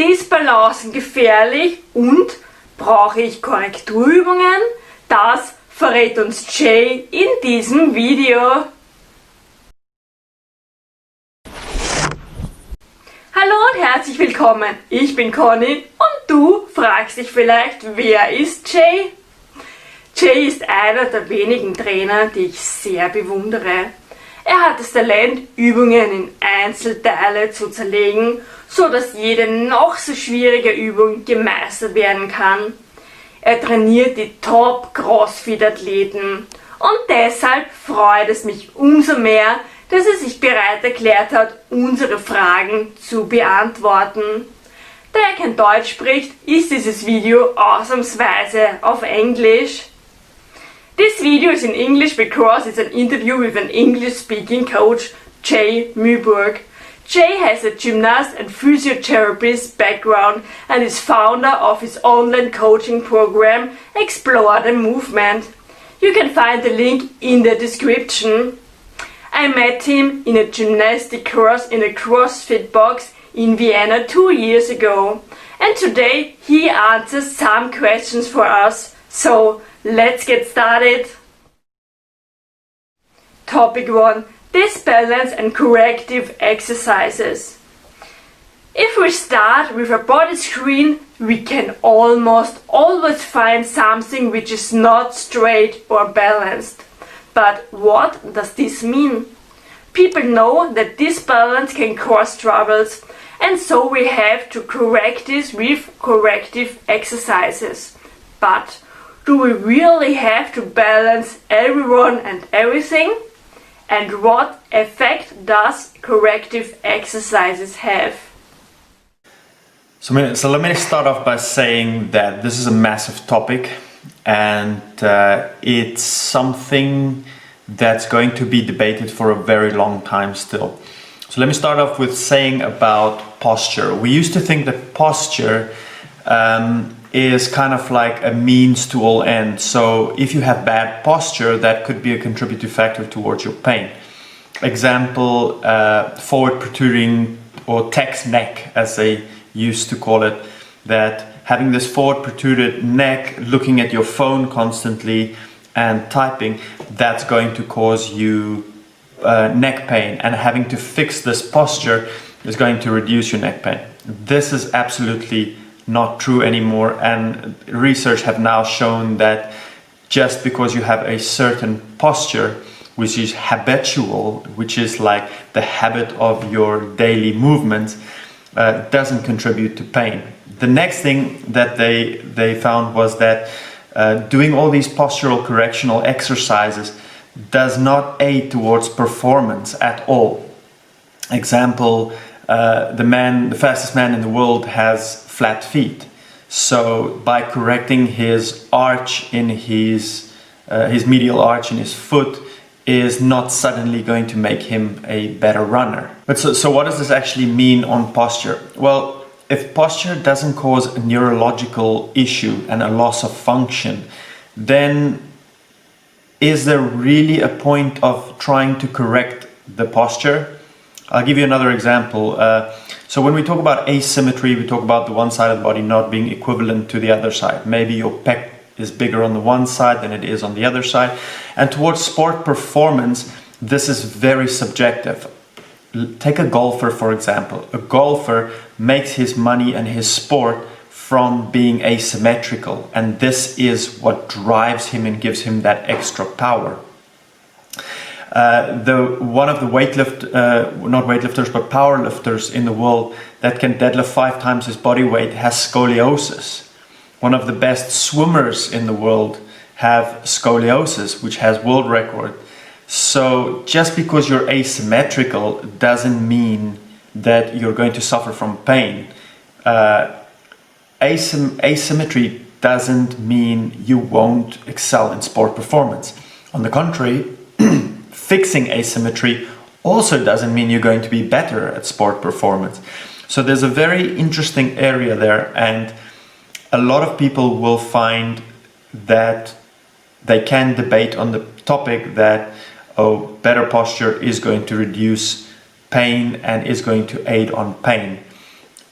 Disbalancen gefährlich und brauche ich Korrekturübungen? Das verrät uns Jay in diesem Video. Hallo und herzlich willkommen, ich bin Conny und du fragst dich vielleicht, wer ist Jay? Jay ist einer der wenigen Trainer, die ich sehr bewundere. Er hat das Talent, Übungen in Einzelteile zu zerlegen, so dass jede noch so schwierige Übung gemeistert werden kann. Er trainiert die Top-Crossfit-Athleten und deshalb freut es mich umso mehr, dass er sich bereit erklärt hat, unsere Fragen zu beantworten. Da er kein Deutsch spricht, ist dieses Video ausnahmsweise auf Englisch. This video is in English because it's an interview with an English-speaking coach, Jay Mühlburg. Jay has a gymnast and physiotherapist background and is founder of his online coaching program, Explore the Movement. You can find the link in the description. I met him in a gymnastic course in a CrossFit box in Vienna 2 years ago. And today he answers some questions for us. So let's get started. Topic 1. Disbalance and corrective exercises. If we start with a body screen, we can almost always find something which is not straight or balanced. But what does this mean? People know that disbalance can cause troubles, and so we have to correct this with corrective exercises. But do we really have to balance everyone and everything? And what effect does corrective exercises have? So let me start off by saying that this is a massive topic and it's something that's going to be debated for a very long time still. So let me start off with saying about posture. We used to think that posture is kind of like a means to all ends. So if you have bad posture, that could be a contributing factor towards your pain. Example, forward protruding or text neck, as they used to call it, that having this forward protruded neck, looking at your phone constantly and typing, that's going to cause you neck pain, and having to fix this posture is going to reduce your neck pain. This is absolutely not true anymore, and research have now shown that just because you have a certain posture which is habitual, which is like the habit of your daily movements, doesn't contribute to pain. The next thing that they found was that doing all these postural correctional exercises does not aid towards performance at all. Example, the fastest man in the world has flat feet. So by correcting his arch in his medial arch in his foot is not suddenly going to make him a better runner. But so what does this actually mean on posture? Well, if posture doesn't cause a neurological issue and a loss of function, then is there really a point of trying to correct the posture? I'll give you another example. So when we talk about asymmetry, we talk about the one side of the body not being equivalent to the other side. Maybe your pec is bigger on the one side than it is on the other side. And towards sport performance, this is very subjective. Take a golfer, for example. A golfer makes his money and his sport from being asymmetrical, and this is what drives him and gives him that extra power. One of the not weightlifters, but powerlifters in the world that can deadlift 5 times his body weight has scoliosis. One of the best swimmers in the world have scoliosis, which has world record. So just because you're asymmetrical doesn't mean that you're going to suffer from pain. Asymmetry doesn't mean you won't excel in sport performance. On the contrary, fixing asymmetry also doesn't mean you're going to be better at sport performance. So there's a very interesting area there, and a lot of people will find that they can debate on the topic that, oh, better posture is going to reduce pain and is going to aid on pain.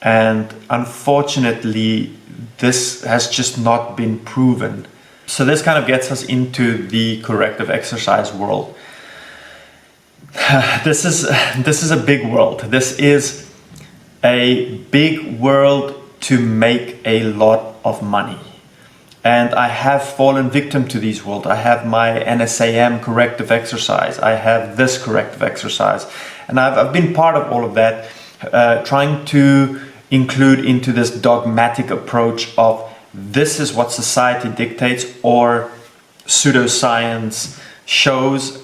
And unfortunately, this has just not been proven. So this kind of gets us into the corrective exercise world. This is a big world. This is a big world to make a lot of money. And I have fallen victim to these worlds. I have my NSAM corrective exercise. I have this corrective exercise. And I've been part of all of that, trying to include into this dogmatic approach of this is what society dictates or pseudoscience shows,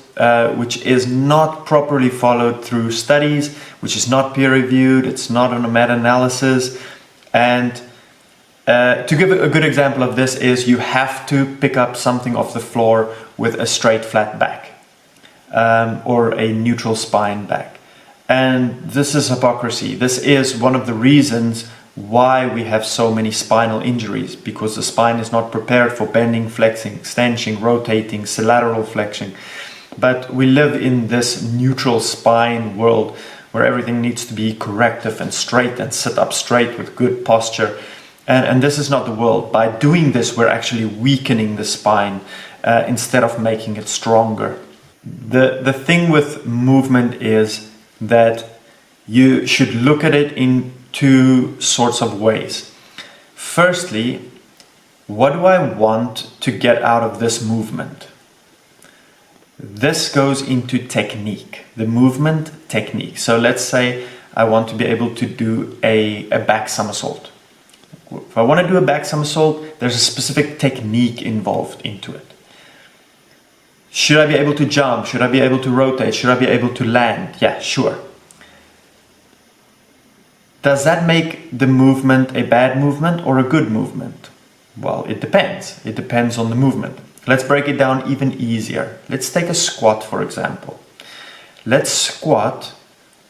which is not properly followed through studies, which is not peer-reviewed, it's not on a meta-analysis. And to give a good example of this is you have to pick up something off the floor with a straight flat back or a neutral spine back. And this is hypocrisy. This is one of the reasons why we have so many spinal injuries, because the spine is not prepared for bending, flexing, extension, rotating, lateral flexion. But we live in this neutral spine world where everything needs to be corrective and straight and sit up straight with good posture. And this is not the world. By doing this, we're actually weakening the spine instead of making it stronger. The thing with movement is that you should look at it in two sorts of ways. Firstly, what do I want to get out of this movement? This goes into technique, the movement technique. So let's say I want to be able to do a back somersault. If I want to do a back somersault, there's a specific technique involved into it. Should I be able to jump? Should I be able to rotate? Should I be able to land? Yeah, sure. Does that make the movement a bad movement or a good movement? Well, it depends. It depends on the movement. Let's break it down even easier. Let's take a squat, for example. Let's squat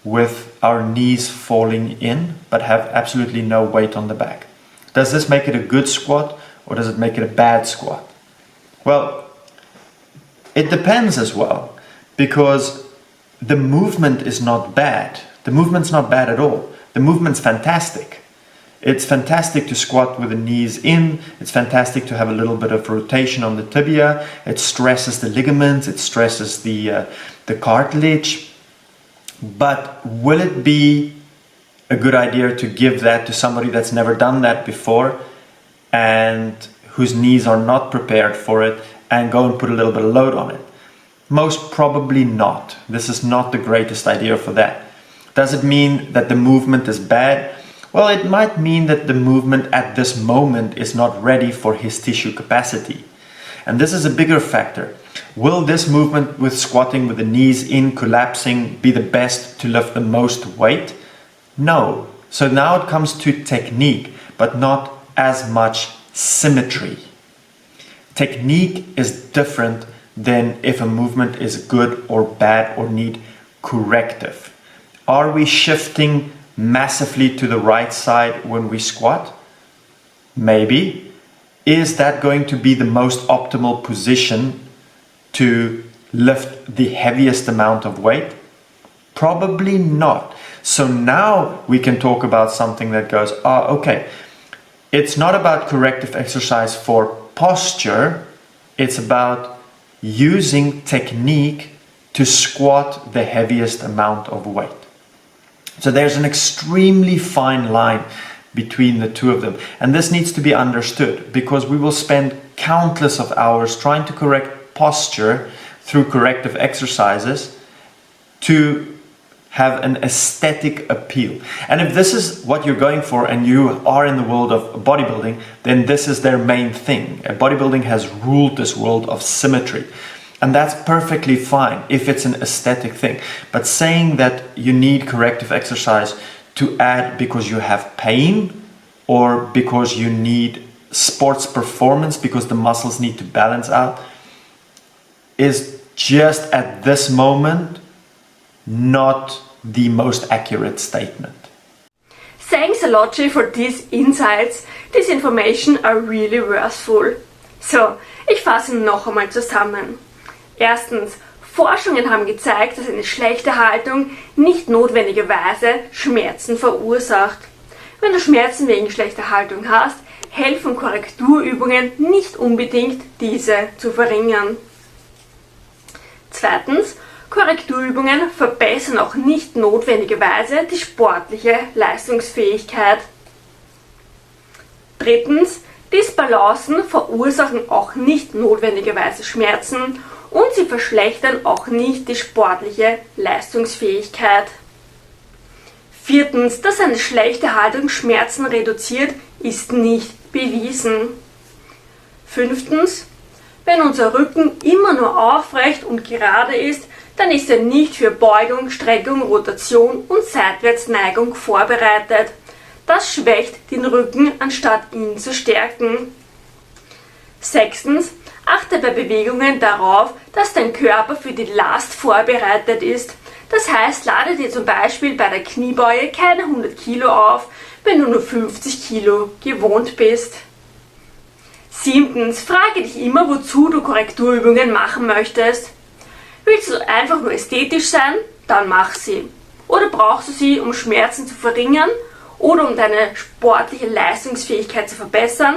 with our knees falling in, but have absolutely no weight on the back. Does this make it a good squat or does it make it a bad squat? Well, it depends as well, because the movement is not bad. The movement's not bad at all. The movement's fantastic. It's fantastic to squat with the knees in. It's fantastic to have a little bit of rotation on the tibia. It stresses the ligaments. It stresses the cartilage. But will it be a good idea to give that to somebody that's never done that before and whose knees are not prepared for it and go and put a little bit of load on it? Most probably not. This is not the greatest idea for that. Does it mean that the movement is bad? Well, it might mean that the movement at this moment is not ready for his tissue capacity. And this is a bigger factor. Will this movement with squatting with the knees in, collapsing, be the best to lift the most weight? No. So now it comes to technique, but not as much symmetry. Technique is different than if a movement is good or bad or need corrective. Are we shifting massively to the right side when we squat? Maybe. Is that going to be the most optimal position to lift the heaviest amount of weight? Probably not. So now we can talk about something that goes, okay, it's not about corrective exercise for posture, it's about using technique to squat the heaviest amount of weight. So there's an extremely fine line between the two of them. And this needs to be understood because we will spend countless of hours trying to correct posture through corrective exercises to have an aesthetic appeal. And if this is what you're going for and you are in the world of bodybuilding, then this is their main thing. Bodybuilding has ruled this world of symmetry. And that's perfectly fine if it's an aesthetic thing. But saying that you need corrective exercise to add because you have pain or because you need sports performance, because the muscles need to balance out, is just at this moment not the most accurate statement. Thanks a lot, Jay, for these insights. These information are really worthwhile. So, ich fasse noch einmal zusammen. Erstens, Forschungen haben gezeigt, dass eine schlechte Haltung nicht notwendigerweise Schmerzen verursacht. Wenn du Schmerzen wegen schlechter Haltung hast, helfen Korrekturübungen nicht unbedingt, diese zu verringern. Zweitens, Korrekturübungen verbessern auch nicht notwendigerweise die sportliche Leistungsfähigkeit. Drittens, Disbalancen verursachen auch nicht notwendigerweise Schmerzen und sie verschlechtern auch nicht die sportliche Leistungsfähigkeit. Viertens, dass eine schlechte Haltung Schmerzen reduziert, ist nicht bewiesen. Fünftens, wenn unser Rücken immer nur aufrecht und gerade ist, dann ist er nicht für Beugung, Streckung, Rotation und Seitwärtsneigung vorbereitet. Das schwächt den Rücken, anstatt ihn zu stärken. Sechstens, achte bei Bewegungen darauf, dass dein Körper für die Last vorbereitet ist. Das heißt, lade dir zum Beispiel bei der Kniebeuge keine 100 Kilo auf, wenn du nur 50 Kilo gewohnt bist. Siebtens, frage dich immer, wozu du Korrekturübungen machen möchtest. Willst du einfach nur ästhetisch sein? Dann mach sie. Oder brauchst du sie, um Schmerzen zu verringern oder um deine sportliche Leistungsfähigkeit zu verbessern?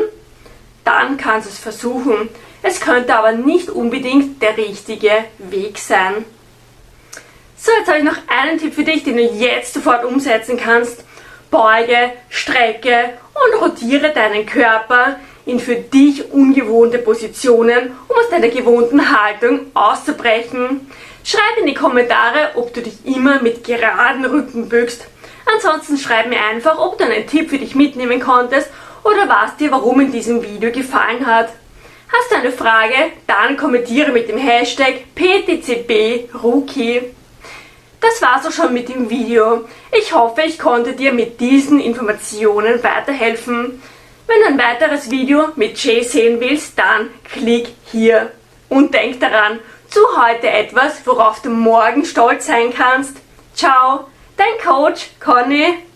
Dann kannst du es versuchen. Es könnte aber nicht unbedingt der richtige Weg sein. So, jetzt habe ich noch einen Tipp für dich, den du jetzt sofort umsetzen kannst. Beuge, strecke und rotiere deinen Körper in für dich ungewohnte Positionen, um aus deiner gewohnten Haltung auszubrechen. Schreib in die Kommentare, ob du dich immer mit geraden Rücken bückst. Ansonsten schreib mir einfach, ob du einen Tipp für dich mitnehmen konntest oder was dir warum in diesem Video gefallen hat. Hast du eine Frage? Dann kommentiere mit dem Hashtag PTCBRookie. Das war's auch schon mit dem Video. Ich hoffe, ich konnte dir mit diesen Informationen weiterhelfen. Wenn du ein weiteres Video mit Jay sehen willst, dann klick hier. Und denk daran, tu heute etwas, worauf du morgen stolz sein kannst. Ciao, dein Coach Conny.